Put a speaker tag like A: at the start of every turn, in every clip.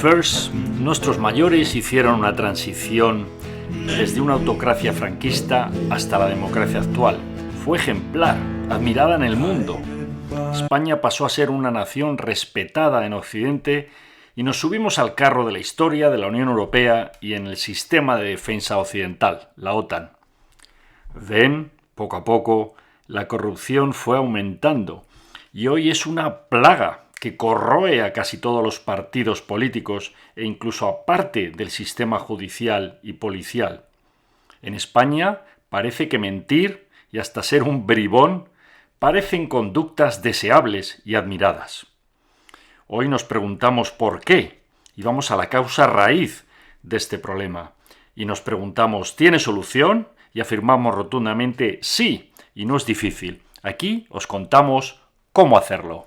A: First, nuestros mayores hicieron una transición desde una autocracia franquista hasta la democracia actual. Fue ejemplar, admirada en el mundo. España pasó a ser una nación respetada en Occidente y nos subimos al carro de la historia de la Unión Europea y en el sistema de defensa occidental, la OTAN. Ven, poco a poco, la corrupción fue aumentando y hoy es una plaga que corroe a casi todos los partidos políticos e incluso a parte del sistema judicial y policial. En España parece que mentir y hasta ser un bribón parecen conductas deseables y admiradas. Hoy nos preguntamos por qué y vamos a la causa raíz de este problema. Y nos preguntamos, ¿tiene solución? Y afirmamos rotundamente sí, y no es difícil. Aquí os contamos cómo hacerlo.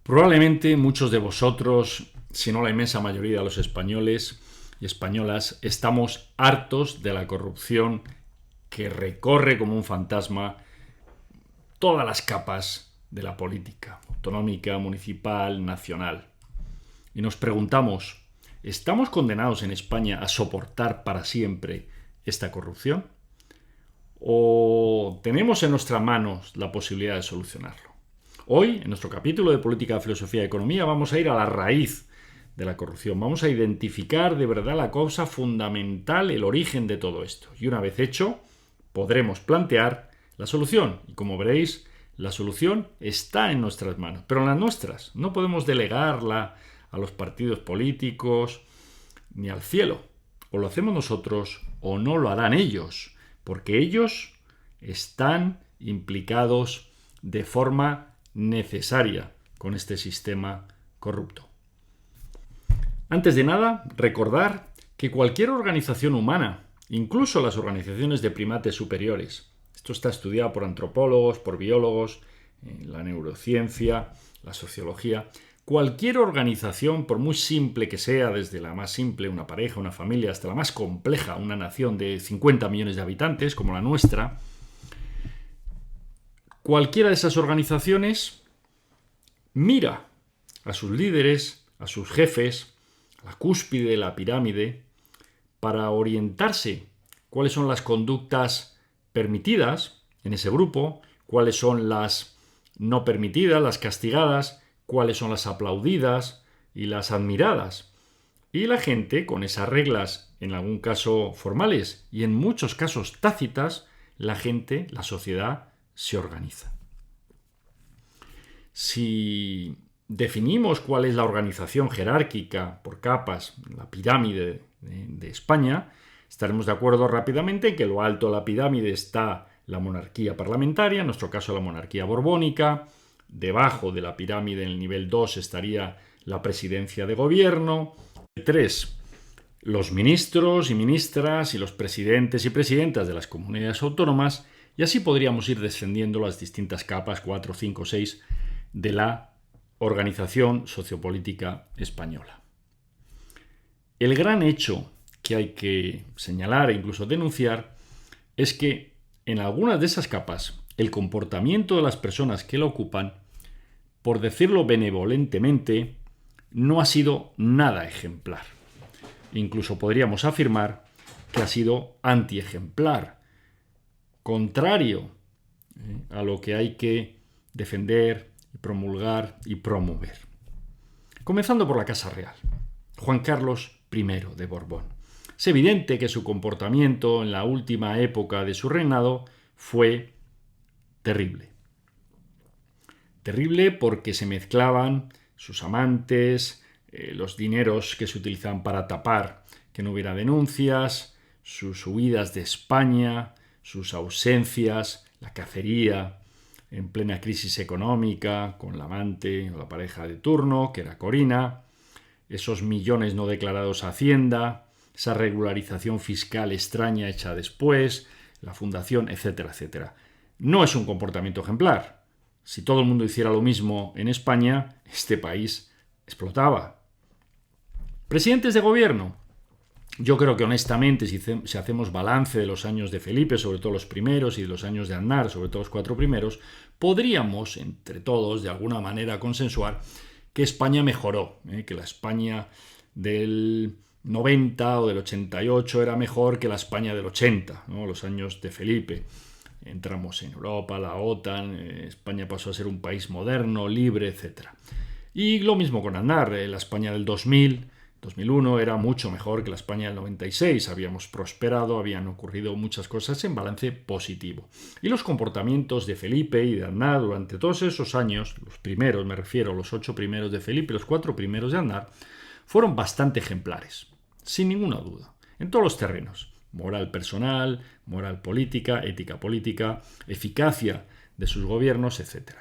A: Probablemente muchos de vosotros, si no la inmensa mayoría de los españoles y españolas, estamos hartos de la corrupción que recorre como un fantasma todas las capas de la política, autonómica, municipal, nacional. Y nos preguntamos, ¿estamos condenados en España a soportar para siempre esta corrupción? ¿O tenemos en nuestras manos la posibilidad de solucionarlo? Hoy, en nuestro capítulo de Política, Filosofía y Economía, vamos a ir a la raíz de la corrupción. Vamos a identificar de verdad la causa fundamental, el origen de todo esto. Y una vez hecho, podremos plantear la solución. Y como veréis, la solución está en nuestras manos, pero en las nuestras. No podemos delegarla a los partidos políticos ni al cielo. O lo hacemos nosotros o no lo harán ellos, porque ellos están implicados de forma necesaria con este sistema corrupto. Antes de nada, recordar que cualquier organización humana, incluso las organizaciones de primates superiores, esto está estudiado por antropólogos, por biólogos, la neurociencia, la sociología, cualquier organización, por muy simple que sea, desde la más simple, una pareja, una familia, hasta la más compleja, una nación de 50 millones de habitantes, como la nuestra, cualquiera de esas organizaciones mira a sus líderes, a sus jefes, a la cúspide de la pirámide, para orientarse cuáles son las conductas permitidas en ese grupo, cuáles son las no permitidas, las castigadas, cuáles son las aplaudidas y las admiradas. Y la gente, con esas reglas, en algún caso formales y en muchos casos tácitas, la gente, la sociedad, se organiza. Si definimos cuál es la organización jerárquica por capas, la pirámide de España, estaremos de acuerdo rápidamente en que en lo alto de la pirámide está la monarquía parlamentaria, en nuestro caso la monarquía borbónica. Debajo de la pirámide, en el nivel 2, estaría la presidencia de gobierno. 3. Los ministros y ministras y los presidentes y presidentas de las comunidades autónomas. Y así podríamos ir descendiendo las distintas capas, 4, 5, 6, de la organización sociopolítica española. El gran hecho que hay que señalar e incluso denunciar es que en algunas de esas capas el comportamiento de las personas que la ocupan, por decirlo benevolentemente, no ha sido nada ejemplar. Incluso podríamos afirmar que ha sido antiejemplar, contrario a lo que hay que defender, promulgar y promover. Comenzando por la Casa Real, Juan Carlos I de Borbón. Es evidente que su comportamiento en la última época de su reinado fue terrible. Terrible porque se mezclaban sus amantes, los dineros que se utilizaban para tapar que no hubiera denuncias, sus huidas de España, sus ausencias, la cacería en plena crisis económica con la amante o la pareja de turno, que era Corina, esos millones no declarados a Hacienda, esa regularización fiscal extraña hecha después, la fundación, etcétera, etcétera. No es un comportamiento ejemplar. Si todo el mundo hiciera lo mismo en España, este país explotaba. Presidentes de gobierno. Yo creo que honestamente, si hacemos balance de los años de Felipe, sobre todo los primeros, y de los años de Aznar, sobre todo los 4 primeros, podríamos, entre todos, de alguna manera consensuar que España mejoró, que la España del 90 o del 88 era mejor que la España del 80, ¿no? Los años de Felipe. Entramos en Europa, la OTAN, España pasó a ser un país moderno, libre, etc. Y lo mismo con Aznar, la España del 2001 era mucho mejor que la España del 96, habíamos prosperado, habían ocurrido muchas cosas en balance positivo. Y los comportamientos de Felipe y de Aznar durante todos esos años, los primeros, me refiero, los 8 primeros de Felipe y los 4 primeros de Aznar, fueron bastante ejemplares, sin ninguna duda, en todos los terrenos. Moral personal, moral política, ética política, eficacia de sus gobiernos, etc.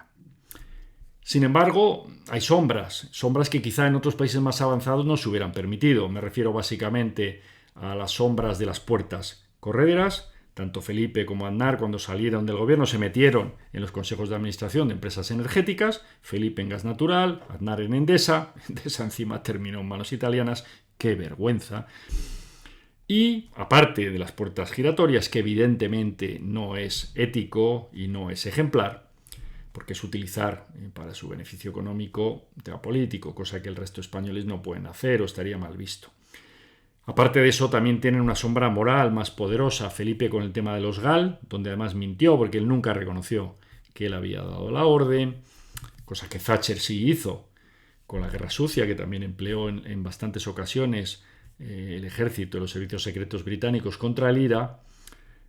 A: Sin embargo, hay sombras que quizá en otros países más avanzados no se hubieran permitido. Me refiero básicamente a las sombras de las puertas correderas. Tanto Felipe como Aznar, cuando salieron del gobierno, se metieron en los consejos de administración de empresas energéticas. Felipe en gas natural, Aznar en Endesa. Endesa encima terminó en manos italianas. ¡Qué vergüenza! Y, aparte de las puertas giratorias, que evidentemente no es ético y no es ejemplar, porque es utilizar para su beneficio económico tema político, cosa que el resto de españoles no pueden hacer o estaría mal visto. Aparte de eso, también tienen una sombra moral más poderosa Felipe con el tema de los GAL, donde además mintió porque él nunca reconoció que él había dado la orden, cosa que Thatcher sí hizo con la guerra sucia, que también empleó en bastantes ocasiones el ejército y los servicios secretos británicos contra el IRA.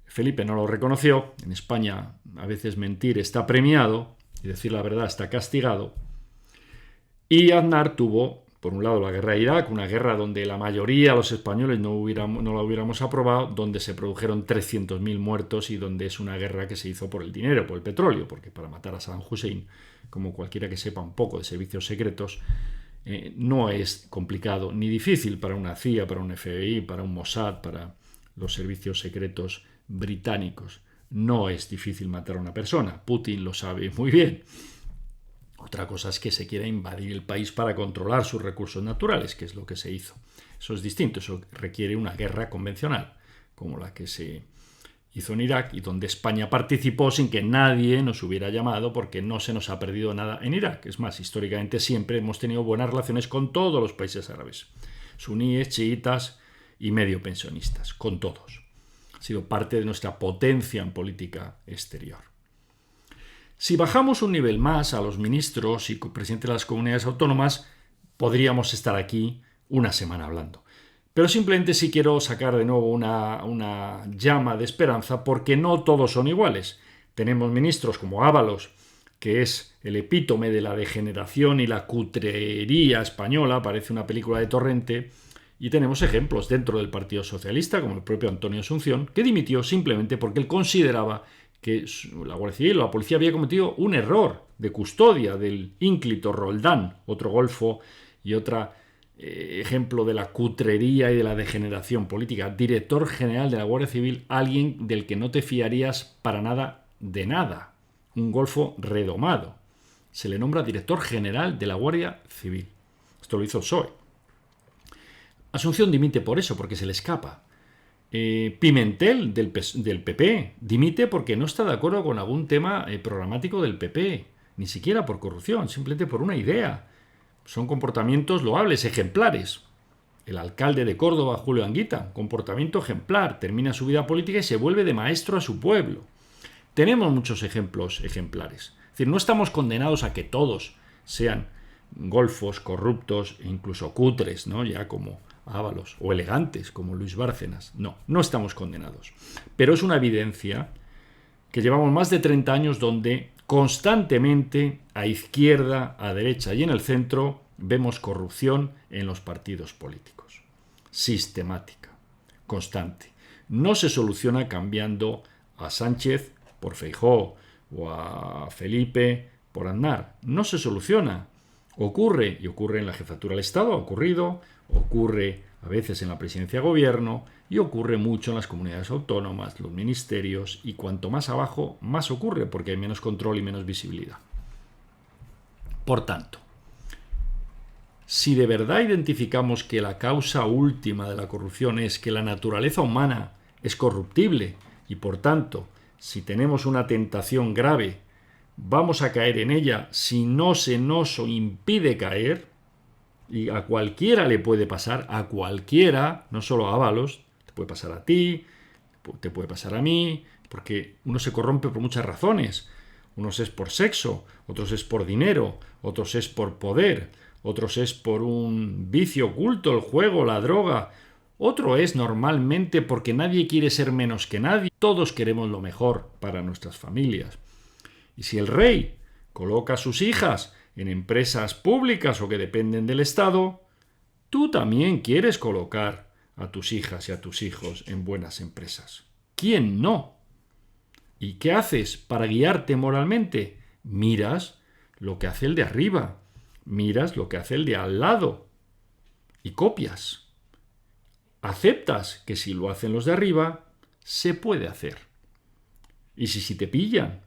A: Felipe no lo reconoció. En España a veces mentir está premiado y decir la verdad está castigado. Y Aznar tuvo, por un lado, la guerra de Irak, una guerra donde la mayoría de los españoles no la hubiéramos aprobado, donde se produjeron 300.000 muertos y donde es una guerra que se hizo por el dinero, por el petróleo, porque para matar a Saddam Hussein, como cualquiera que sepa un poco de servicios secretos, no es complicado ni difícil para una CIA, para un FBI, para un Mossad, para los servicios secretos británicos. No es difícil matar a una persona. Putin lo sabe muy bien. Otra cosa es que se quiera invadir el país para controlar sus recursos naturales, que es lo que se hizo. Eso es distinto, eso requiere una guerra convencional, como la que se hizo en Irak y donde España participó sin que nadie nos hubiera llamado porque no se nos ha perdido nada en Irak. Es más, históricamente siempre hemos tenido buenas relaciones con todos los países árabes, suníes, chiitas y medio pensionistas, con todos. Ha sido parte de nuestra potencia en política exterior. Si bajamos un nivel más a los ministros y presidentes de las comunidades autónomas, podríamos estar aquí una semana hablando. Pero simplemente sí quiero sacar de nuevo una llama de esperanza porque no todos son iguales. Tenemos ministros como Ábalos, que es el epítome de la degeneración y la cutrería española, parece una película de Torrente, y tenemos ejemplos dentro del Partido Socialista, como el propio Antonio Asunción, que dimitió simplemente porque él consideraba que la Guardia Civil o la policía había cometido un error de custodia del ínclito Roldán, otro golfo y otra ejemplo de la cutrería y de la degeneración política. Director general de la Guardia Civil, alguien del que no te fiarías para nada de nada. Un golfo redomado. Se le nombra director general de la Guardia Civil. Esto lo hizo el PSOE. Asunción dimite por eso, porque se le escapa. Pimentel, del PP, dimite porque no está de acuerdo con algún tema programático del PP. Ni siquiera por corrupción, simplemente por una idea. Son comportamientos loables, ejemplares. El alcalde de Córdoba, Julio Anguita, comportamiento ejemplar, termina su vida política y se vuelve de maestro a su pueblo. Tenemos muchos ejemplos ejemplares. Es decir, no estamos condenados a que todos sean golfos, corruptos e incluso cutres, ¿no? Ya como Ábalos, o elegantes como Luis Bárcenas. No estamos condenados. Pero es una evidencia que llevamos más de 30 años donde constantemente, a izquierda, a derecha y en el centro, vemos corrupción en los partidos políticos. Sistemática, constante. No se soluciona cambiando a Sánchez por Feijóo o a Felipe por Aznar. No se soluciona. Ocurre, y ocurre en la jefatura del Estado, ha ocurrido, ocurre a veces en la presidencia de gobierno y ocurre mucho en las comunidades autónomas, los ministerios, y cuanto más abajo, más ocurre porque hay menos control y menos visibilidad. Por tanto, si de verdad identificamos que la causa última de la corrupción es que la naturaleza humana es corruptible y por tanto, si tenemos una tentación grave vamos a caer en ella si no se nos impide caer, y a cualquiera le puede pasar, a cualquiera, no solo a Ábalos, te puede pasar a ti, te puede pasar a mí, porque uno se corrompe por muchas razones. Unos es por sexo, otros es por dinero, otros es por poder, otros es por un vicio oculto, el juego, la droga. Otro es normalmente porque nadie quiere ser menos que nadie. Todos queremos lo mejor para nuestras familias. Y si el rey coloca a sus hijas en empresas públicas o que dependen del Estado, tú también quieres colocar a tus hijas y a tus hijos en buenas empresas. ¿Quién no? ¿Y qué haces para guiarte moralmente? Miras lo que hace el de arriba, miras lo que hace el de al lado y copias. Aceptas que si lo hacen los de arriba, se puede hacer. Y si te pillan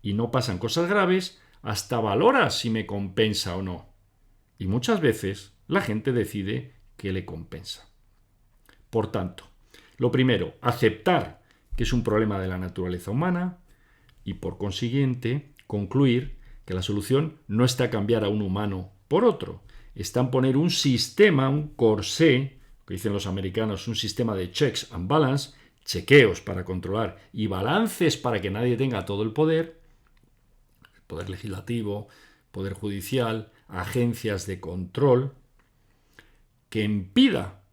A: y no pasan cosas graves, hasta valoras si me compensa o no. Y muchas veces la gente decide que le compensa. Por tanto, lo primero, aceptar que es un problema de la naturaleza humana y, por consiguiente, concluir que la solución no está en cambiar a un humano por otro, está en poner un sistema, un corsé, que dicen los americanos, un sistema de checks and balance, chequeos para controlar y balances para que nadie tenga todo el poder legislativo, poder judicial, agencias de control, que impida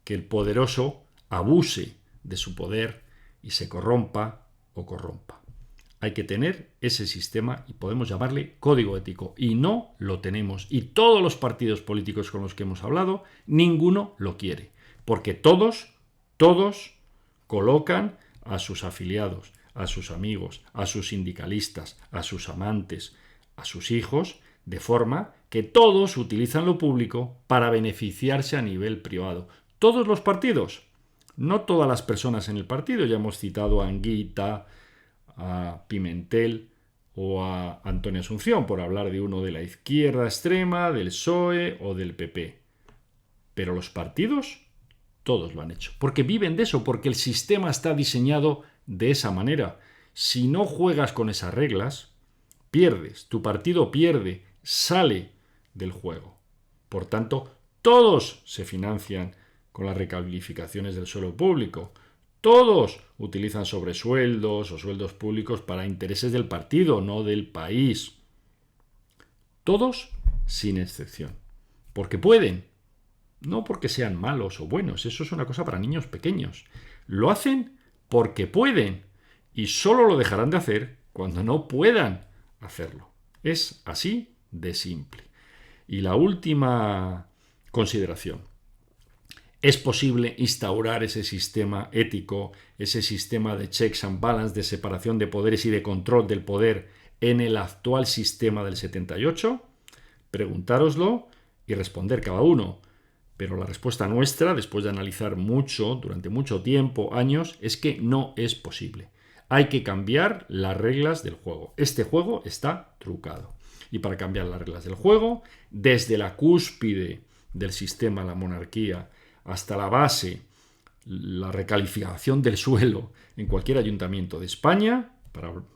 A: que el poderoso abuse de su poder y se corrompa o corrompa. Hay que tener ese sistema y podemos llamarle código ético. Y no lo tenemos. Y todos los partidos políticos con los que hemos hablado, ninguno lo quiere. Porque todos colocan a sus afiliados, a sus amigos, a sus sindicalistas, a sus amantes, a sus hijos, de forma que todos utilizan lo público para beneficiarse a nivel privado. Todos los partidos, no todas las personas en el partido. Ya hemos citado a Anguita, a Pimentel o a Antonio Asunción, por hablar de uno de la izquierda extrema, del PSOE o del PP. Pero los partidos, todos lo han hecho, porque viven de eso, porque el sistema está diseñado de esa manera. Si no juegas con esas reglas, pierdes, tu partido pierde, sale del juego. Por tanto, todos se financian con las recalificaciones del suelo público. Todos utilizan sobresueldos o sueldos públicos para intereses del partido, no del país. Todos sin excepción. Porque pueden. No porque sean malos o buenos. Eso es una cosa para niños pequeños. Lo hacen porque pueden. Y solo lo dejarán de hacer cuando no puedan hacerlo. Es así de simple. Y la última consideración. ¿Es posible instaurar ese sistema ético, ese sistema de checks and balance, de separación de poderes y de control del poder en el actual sistema del 78? Preguntároslo y responder cada uno. Pero la respuesta nuestra, después de analizar mucho, durante mucho tiempo, años, es que no es posible. Hay que cambiar las reglas del juego. Este juego está trucado. Y para cambiar las reglas del juego, desde la cúspide del sistema, la monarquía, hasta la base, la recalificación del suelo en cualquier ayuntamiento de España,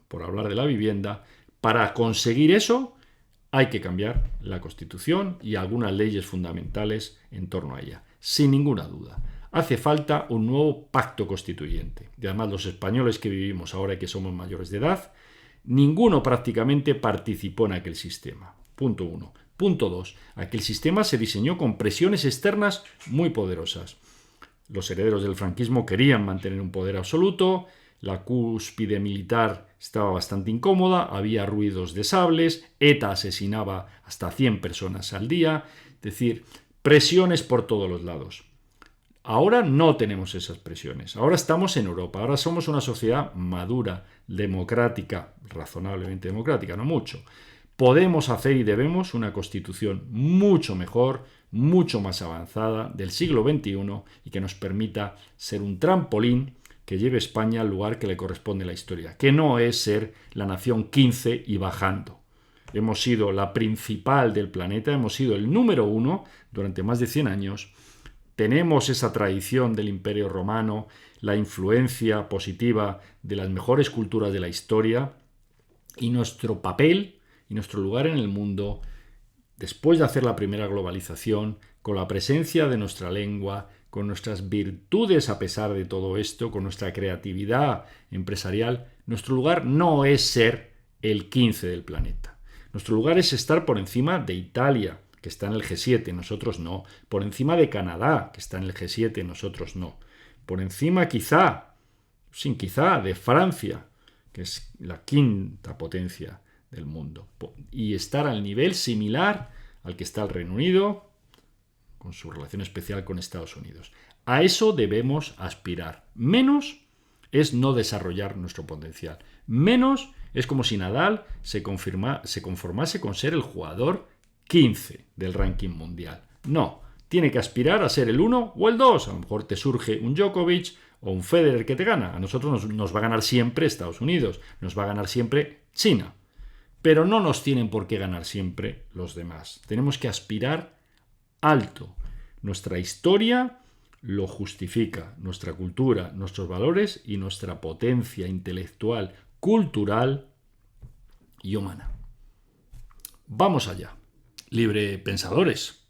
A: por hablar de la vivienda, para conseguir eso hay que cambiar la Constitución y algunas leyes fundamentales en torno a ella, sin ninguna duda. Hace falta un nuevo pacto constituyente. Y además los españoles que vivimos ahora y que somos mayores de edad, ninguno prácticamente participó en aquel sistema. Punto 1. Punto 2. Aquel sistema se diseñó con presiones externas muy poderosas. Los herederos del franquismo querían mantener un poder absoluto, la cúspide militar estaba bastante incómoda, había ruidos de sables, ETA asesinaba hasta 100 personas al día, es decir, presiones por todos los lados. Ahora no tenemos esas presiones, ahora estamos en Europa, ahora somos una sociedad madura, democrática, razonablemente democrática, no mucho. Podemos hacer y debemos una constitución mucho mejor, mucho más avanzada del siglo XXI y que nos permita ser un trampolín que lleve a España al lugar que le corresponde en la historia, que no es ser la nación 15 y bajando. Hemos sido la principal del planeta, hemos sido el número 1 durante más de 100 años. Tenemos esa tradición del Imperio Romano, la influencia positiva de las mejores culturas de la historia Y nuestro papel y nuestro lugar en el mundo, después de hacer la primera globalización, con la presencia de nuestra lengua, con nuestras virtudes a pesar de todo esto, con nuestra creatividad empresarial, nuestro lugar no es ser el 15 del planeta. Nuestro lugar es estar por encima de Italia, que está en el G7, nosotros no. Por encima de Canadá, que está en el G7, nosotros no. Por encima quizá, de Francia, que es la quinta potencia del mundo. Y estar al nivel similar al que está el Reino Unido, con su relación especial con Estados Unidos. A eso debemos aspirar. Menos es no desarrollar nuestro potencial. Menos es como si Nadal se conformase con ser el jugador 15 del ranking mundial. No, tiene que aspirar a ser el 1 o el 2. A lo mejor te surge un Djokovic o un Federer que te gana. A nosotros nos va a ganar siempre Estados Unidos, nos va a ganar siempre China. Pero no nos tienen por qué ganar siempre los demás. Tenemos que aspirar alto. Nuestra historia lo justifica, nuestra cultura, nuestros valores y nuestra potencia intelectual, cultural y humana. Vamos allá, libre pensadores.